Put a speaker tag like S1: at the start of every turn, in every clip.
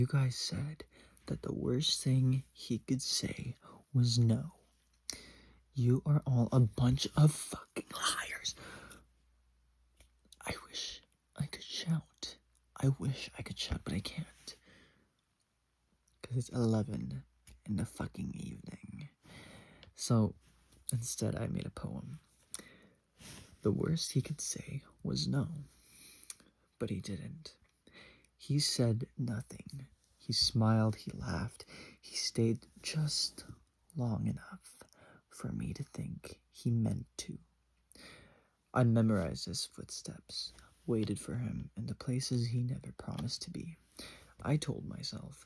S1: You guys said that the worst thing he could say was no. You are all a bunch of fucking liars. I wish I could shout. I wish I could shout, but I can't. Because it's 11 in the fucking evening. So instead, I made a poem. The worst he could say was no. But he didn't. He said nothing. He smiled, he laughed. He stayed just long enough for me to think he meant to. I memorized his footsteps, waited for him in the places he never promised to be. I told myself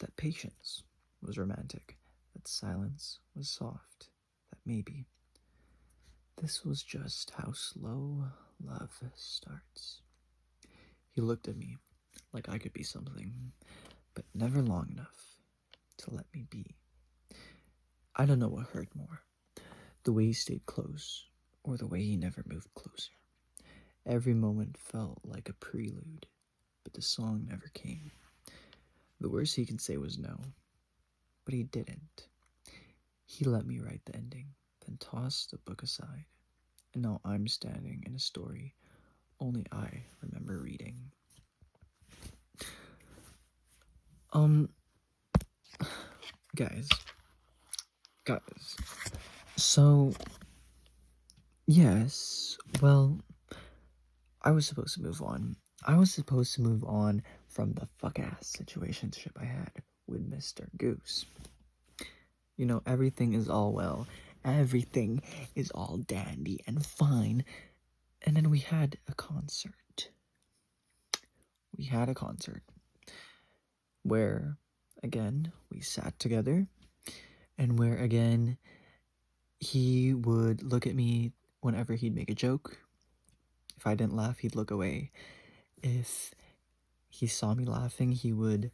S1: that patience was romantic, that silence was soft, that maybe this was just how slow love starts. He looked at me like I could be something, but never long enough to let me be. I don't know what hurt more, the way he stayed close or the way he never moved closer. Every moment felt like a prelude, but the song never came. The worst he could say was no, but he didn't. He let me write the ending, then tossed the book aside, and now I'm standing in a story only I remember reading. Guys, so, yes, well, I was supposed to move on. I was supposed to move on from the fuck-ass situationship I had with Mr. Goose. You know, everything is all well. Everything is all dandy and fine. And then we had a concert. We had a concert where, again, we sat together and where, again, he would look at me whenever he'd make a joke. If I didn't laugh, he'd look away. If he saw me laughing, he would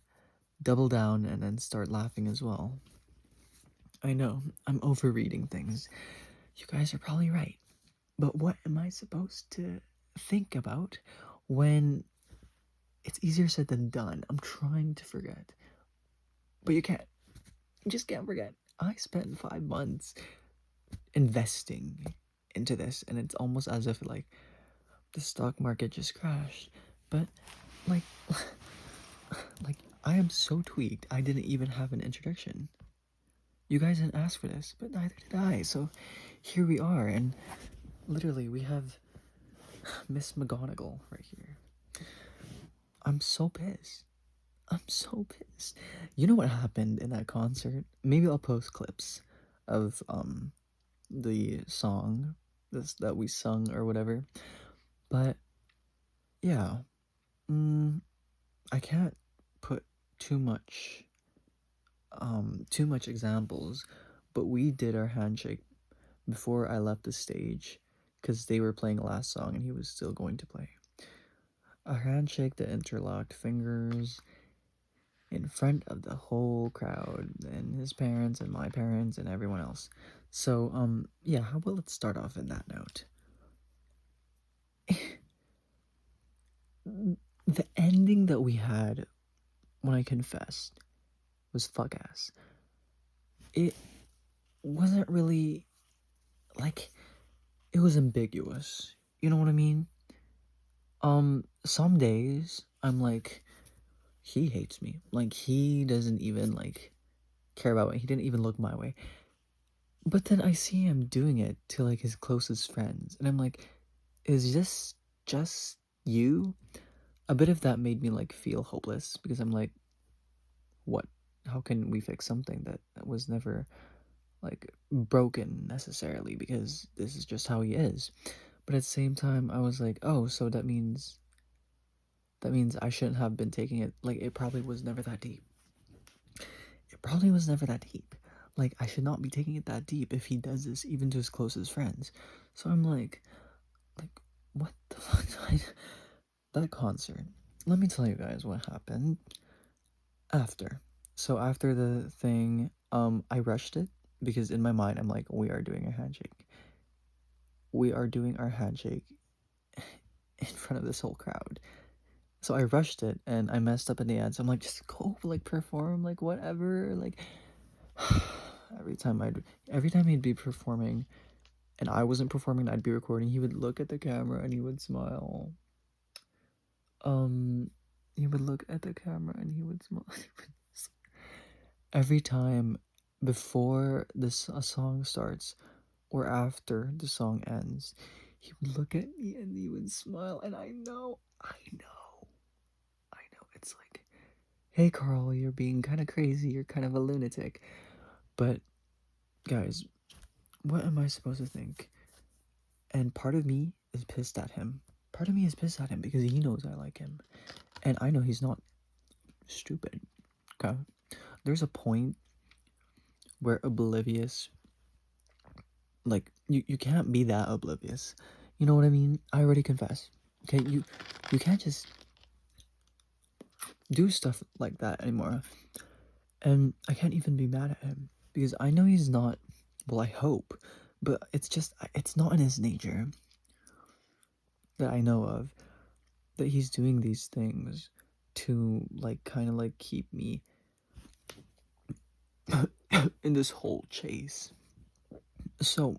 S1: double down and then start laughing as well. I know, I'm overreading things. You guys are probably right. But what am I supposed to think about when it's easier said than done? I'm trying to forget. But you can't. You just can't forget. I spent 5 months investing into this, and it's almost as if, like, the stock market just crashed. But, like, like, I am so tweaked, I didn't even have an introduction. You guys didn't ask for this, but neither did I, so here we are, and literally we have Miss McGonagall right here. I'm so pissed. I'm so pissed. You know what happened in that concert? Maybe I'll post clips of the song that we sung or whatever. But yeah, I can't put too much examples, but we did our handshake before I left the stage because they were playing last song and he was still going to play. A handshake that interlocked fingers in front of the whole crowd and his parents and my parents and everyone else. So, yeah, how about let's start off in that note. The ending that we had when I confessed was fuck ass. It wasn't really, like, it was ambiguous. You know what I mean? Some days I'm like, he hates me. Like, he doesn't even, like, care about me. He didn't even look my way. But then I see him doing it to, like, his closest friends. And I'm like, is this just you? A bit of that made me, like, feel hopeless. Because I'm like, what? How can we fix something that was never, like, broken necessarily? Because this is just how he is. But at the same time, I was like, oh, so that means I shouldn't have been taking it. Like, it probably was never that deep. It probably was never that deep. Like, I should not be taking it that deep if he does this even to his closest friends. So I'm like, what the fuck? That concert. Let me tell you guys what happened after. So after the thing, I rushed it because in my mind I'm like, we are doing a handshake. We are doing our handshake in front of this whole crowd. So I rushed it and I messed up in the end. So I'm like, just go, like perform, like whatever. Like every time he'd be performing and I wasn't performing, I'd be recording, he would look at the camera and he would smile. Um, he would look at the camera and he would smile. Every time before this a song starts or after the song ends, he would look at me and he would smile. And I know. It's like, hey, Carl, you're being kind of crazy. You're kind of a lunatic. But, guys, what am I supposed to think? And part of me is pissed at him. Part of me is pissed at him because he knows I like him. And I know he's not stupid. Okay? There's a point where oblivious, like, you can't be that oblivious. You know what I mean? I already confess. Okay? You can't just do stuff like that anymore. And I can't even be mad at him because I know he's not, well, I hope, but it's not in his nature that I know of that he's doing these things to, like, kind of like keep me in this whole chase. So,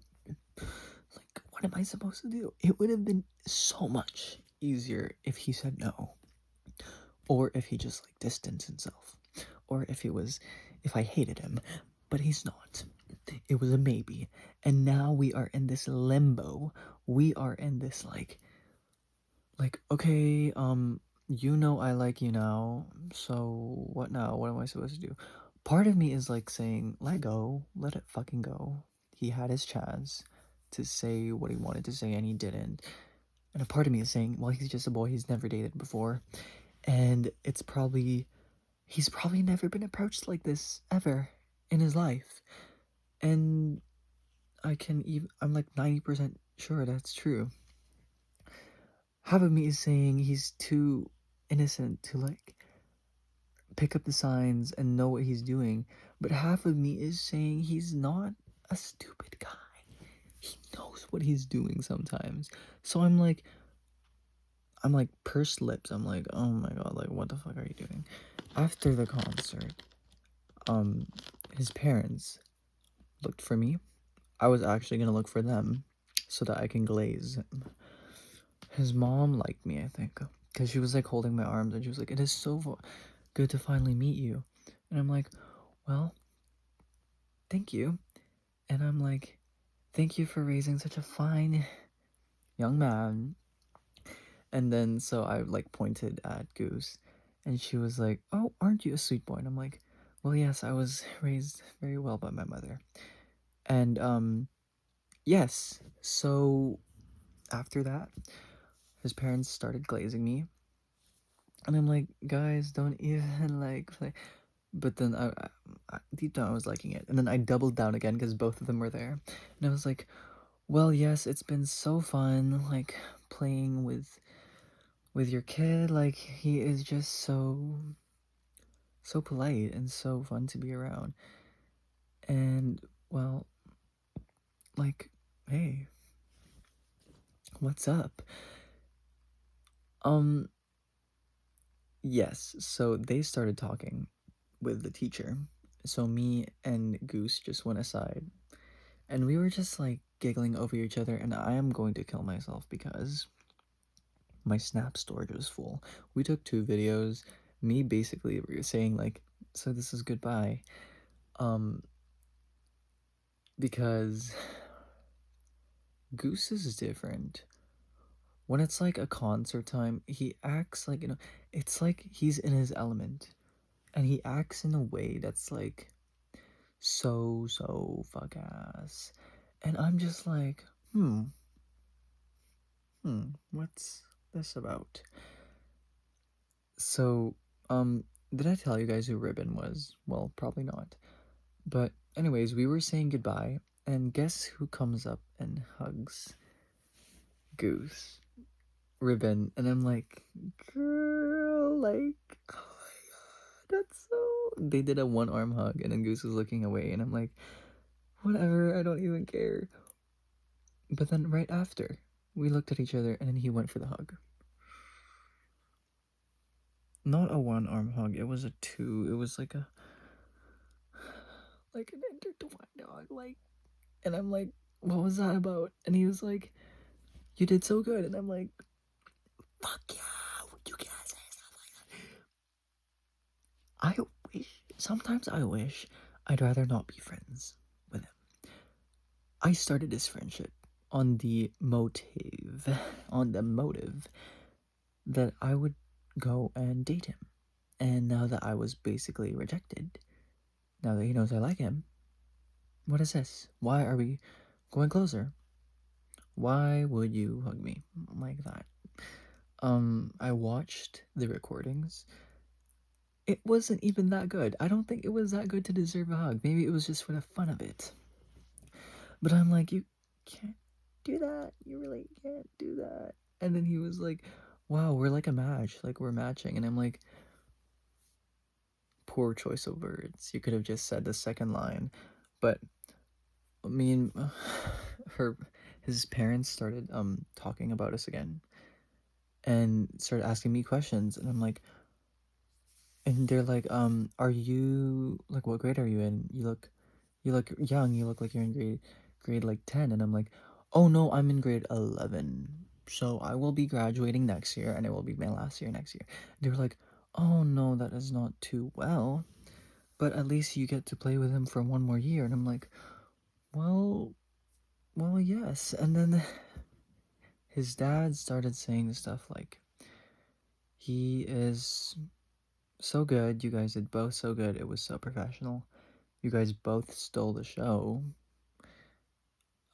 S1: like, what am I supposed to do? It would have been so much easier if he said no, or if he just, like, distanced himself, or if I hated him, but he's not. It was a maybe. And now we are in this limbo. We are in this okay, you know I like you now. So what now? What am I supposed to do? Part of me is like saying, let go, let it fucking go. He had his chance to say what he wanted to say and he didn't. And a part of me is saying, well, he's just a boy, he's never dated before. And he's probably never been approached like this ever in his life. And I'm like 90% sure that's true. Half of me is saying he's too innocent to like pick up the signs and know what he's doing, but half of me is saying he's not a stupid guy. He knows what he's doing sometimes. So I'm like pursed lips. I'm like, oh my god, like what the fuck are you doing? After the concert, um, his parents looked for me. I was actually gonna look for them so that I can glaze him. His mom liked me, I think, because she was like holding my arms and she was like, it is so good to finally meet you. And I'm like, well, thank you. And I'm like, thank you for raising such a fine young man. And then so I like pointed at Goose and she was like, oh, aren't you a sweet boy? And I'm like, well, yes, I was raised very well by my mother. And yes, so after that, his parents started glazing me. And I'm like, guys, don't even like play. But then deep down I was liking it. And then I doubled down again because both of them were there. And I was like, well, yes, it's been so fun, like, playing with your kid. Like, he is just so polite and so fun to be around. And, well, like, hey, what's up? Um, yes, so they started talking with the teacher. So me and Goose just went aside and we were just like giggling over each other, and I am going to kill myself because my snap storage was full. We took 2 videos, me basically saying like, so this is goodbye, um because Goose is different. When it's like a concert time, he acts like, it's like he's in his element, and he acts in a way that's like so fuck ass, and I'm just like, what's this about? So, did I tell you guys who Ribbon was? Well, probably not. But, anyways, we were saying goodbye, and guess who comes up and hugs Goose? Ribbon. And I'm like, girl, like, oh my god, that's so. They did a one arm hug, and then Goose was looking away, and I'm like, whatever, I don't even care. But then, right after, we looked at each other, and then he went for the hug. not a one arm hug. It was a two. It was like an intertwined dog. Like, and I'm like, what was that about? And he was like, you did so good. And I'm like, fuck yeah, you guys say stuff like that. Sometimes I wish I'd rather not be friends with him. I started this friendship on the motive, on the motive that I would go and date him. And now that I was basically rejected, now that he knows I like him, what is this? Why are we going closer? Why would you hug me like that? I watched the recordings. It wasn't even that good. I don't think it was that good to deserve a hug. Maybe it was just for the fun of it. But I'm like, you can't do that. You really can't do that. And then he was like, wow, we're like a match. Like, we're matching. And I'm like, poor choice of words. You could have just said the second line. But me and her, his parents started talking about us again and started asking me questions. And I'm like, and they're like, are you, like, what grade are you in? You look young. You look like you're in grade like 10. And I'm like, oh no, I'm in grade 11. So I will be graduating next year, and it will be my last year next year. They were like, oh no, that is not too well, but at least you get to play with him for one more year. And I'm like, well, yes. And then his dad started saying stuff like, he is so good. You guys did both so good. It was so professional. You guys both stole the show.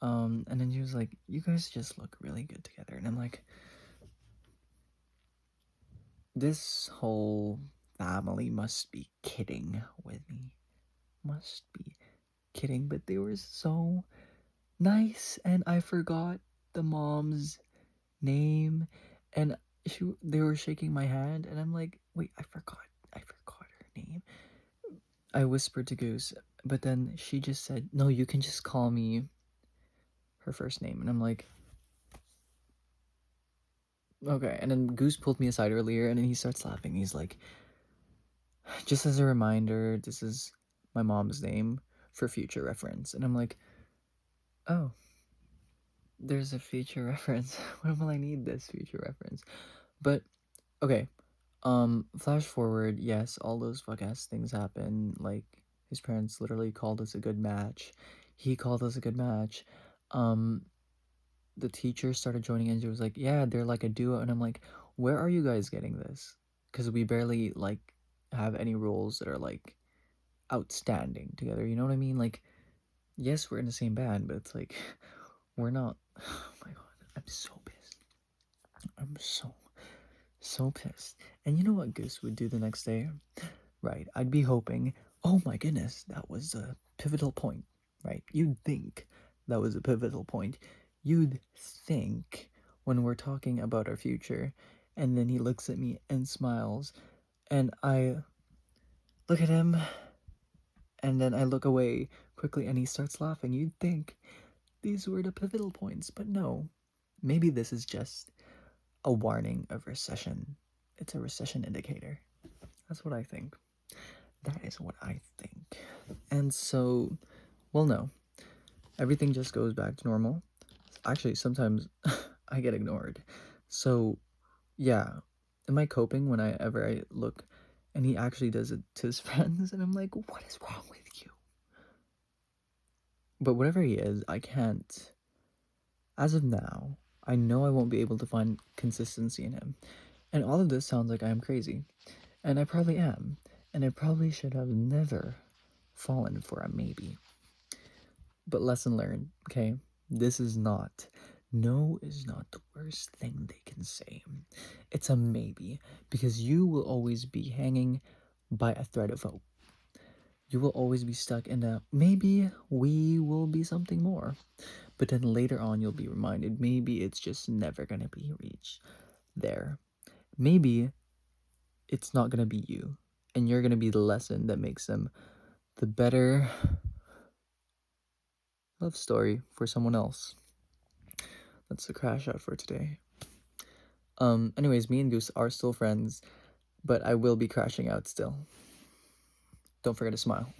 S1: And then he was like, you guys just look really good together. And I'm like, this whole family must be kidding with me. Must be kidding. But they were so nice, and I forgot the mom's name, and they were shaking my hand, and I'm like, wait, I forgot her name. I whispered to Goose, but then she just said, no, you can just call me her first name. And I'm like, okay. And then Goose pulled me aside earlier, and then he starts laughing. He's like, just as a reminder, this is my mom's name for future reference. And I'm like, oh, there's a future reference. When will I need this future reference? But okay, flash forward, yes, all those fuck ass things happen. Like, his parents literally called us a good match. He called us a good match. Um, the teacher started joining in. She was like, yeah, they're like a duo. And I'm like, where are you guys getting this? Because we barely, like, have any roles that are, like, outstanding together. You know what I mean? Like, yes, we're in the same band, but it's like, we're not. Oh my god, I'm so pissed. I'm so pissed. And you know what Goose would do the next day? Right, I'd be hoping, oh my goodness, that was a pivotal point, right? You'd think that was a pivotal point. You'd think when we're talking about our future, and then he looks at me and smiles, and I look at him, and then I look away quickly, and he starts laughing. You'd think these were the pivotal points, but no. Maybe this is just a warning of recession. It's a recession indicator. That's what I think. That is what I think. And so, well, no. Everything just goes back to normal. Actually, sometimes I get ignored. So, yeah. Am I coping whenever I look and he actually does it to his friends? And I'm like, what is wrong with you? But whatever he is, I can't. As of now, I know I won't be able to find consistency in him. And all of this sounds like I am crazy. And I probably am. And I probably should have never fallen for a maybe. But lesson learned, okay? This is not. No is not the worst thing they can say. It's a maybe, because you will always be hanging by a thread of hope. You will always be stuck in a maybe we will be something more. But then later on, you'll be reminded maybe it's just never gonna be reached there. Maybe it's not gonna be you, and you're gonna be the lesson that makes them the better love story for someone else. That's the crash out for today. Anyways, me and Goose are still friends. but I will be crashing out still. Don't forget to smile.